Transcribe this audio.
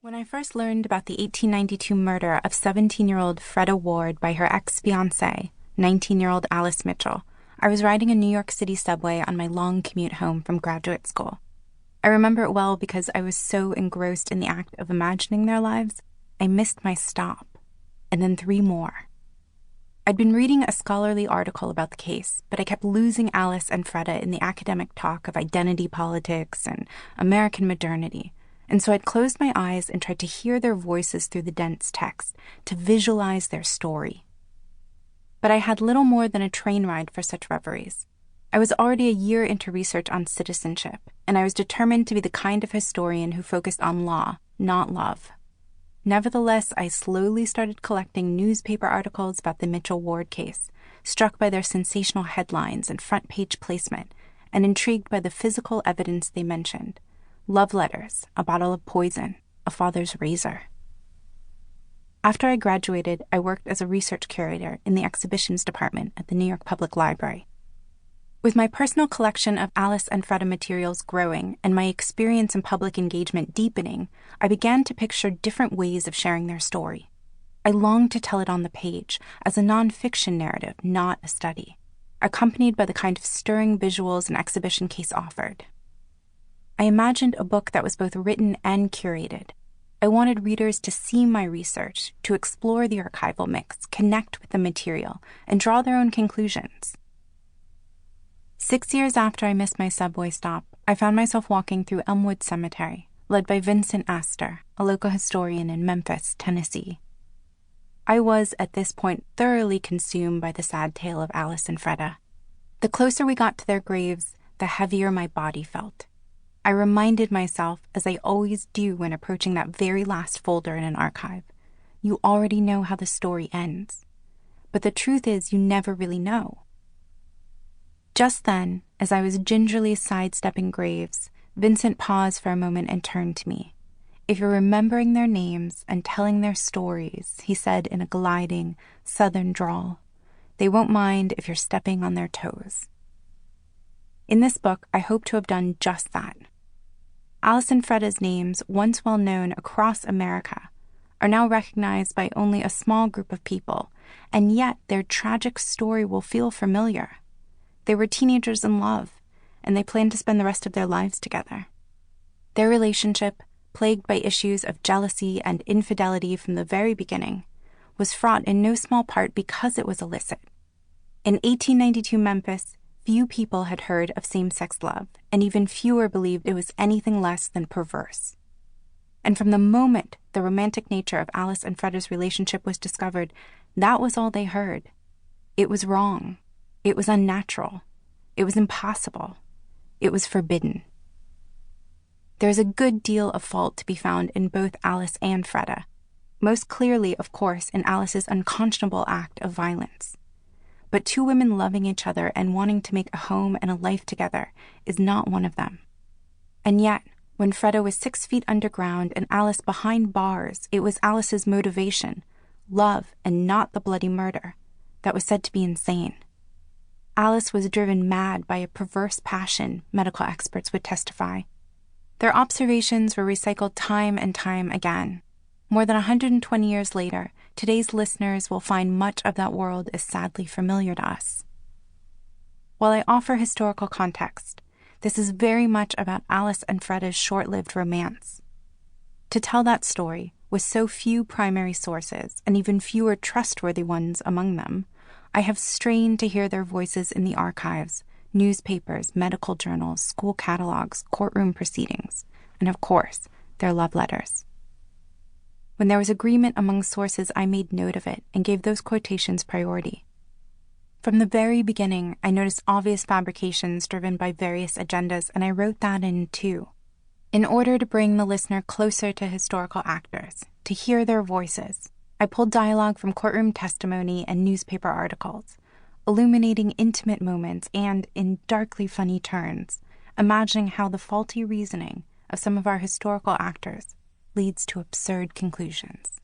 When I first learned about the 1892 murder of 17-year-old Freda Ward by her ex-fiancée, 19-year-old Alice Mitchell, I was riding a New York City subway on my long commute home from graduate school. I remember it well because I was so engrossed in the act of imagining their lives, I missed my stop, and then 3 more. I'd been reading a scholarly article about the case, but I kept losing Alice and Freda in the academic talk of identity politics and American modernity. And so I'd closed my eyes and tried to hear their voices through the dense text, to visualize their story. But I had little more than a train ride for such reveries. I was already a year into research on citizenship, and I was determined to be the kind of historian who focused on law, not love. Nevertheless, I slowly started collecting newspaper articles about the Mitchell-Ward case, struck by their sensational headlines and front-page placement, and intrigued by the physical evidence they mentioned. Love letters, a bottle of poison, a father's razor. After I graduated, I worked as a research curator in the exhibitions department at the New York Public Library. With my personal collection of Alice and Freda materials growing and my experience in public engagement deepening, I began to picture different ways of sharing their story. I longed to tell it on the page, as a nonfiction narrative, not a study, accompanied by the kind of stirring visuals an exhibition case offered. I imagined a book that was both written and curated. I wanted readers to see my research, to explore the archival mix, connect with the material, and draw their own conclusions. 6 years after I missed my subway stop, I found myself walking through Elmwood Cemetery, led by Vincent Astor, a local historian in Memphis, Tennessee. I was, at this point, thoroughly consumed by the sad tale of Alice and Freda. The closer we got to their graves, the heavier my body felt. I reminded myself, as I always do when approaching that very last folder in an archive, you already know how the story ends. But the truth is, you never really know. Just then, as I was gingerly sidestepping graves, Vincent paused for a moment and turned to me. "If you're remembering their names and telling their stories," he said in a gliding, southern drawl, "they won't mind if you're stepping on their toes." In this book, I hope to have done just that. Alice and Freda's names, once well known across America, are now recognized by only a small group of people, and yet their tragic story will feel familiar. They were teenagers in love, and they planned to spend the rest of their lives together. Their relationship, plagued by issues of jealousy and infidelity from the very beginning, was fraught in no small part because it was illicit. In 1892 Memphis, few people had heard of same-sex love, and even fewer believed it was anything less than perverse. And from the moment the romantic nature of Alice and Freda's relationship was discovered, that was all they heard. It was wrong. It was unnatural. It was impossible. It was forbidden. There is a good deal of fault to be found in both Alice and Freda, most clearly, of course, in Alice's unconscionable act of violence. But 2 women loving each other and wanting to make a home and a life together is not one of them. And yet, when Freda was 6 feet underground and Alice behind bars, it was Alice's motivation, love and not the bloody murder, that was said to be insane. Alice was driven mad by a perverse passion, medical experts would testify. Their observations were recycled time and time again. More than 120 years later, today's listeners will find much of that world is sadly familiar to us. While I offer historical context, this is very much about Alice and Freda's short-lived romance. To tell that story, with so few primary sources and even fewer trustworthy ones among them, I have strained to hear their voices in the archives, newspapers, medical journals, school catalogs, courtroom proceedings, and of course, their love letters. When there was agreement among sources, I made note of it and gave those quotations priority. From the very beginning, I noticed obvious fabrications driven by various agendas, and I wrote that in too. In order to bring the listener closer to historical actors, to hear their voices, I pulled dialogue from courtroom testimony and newspaper articles, illuminating intimate moments and, in darkly funny turns, imagining how the faulty reasoning of some of our historical actors leads to absurd conclusions.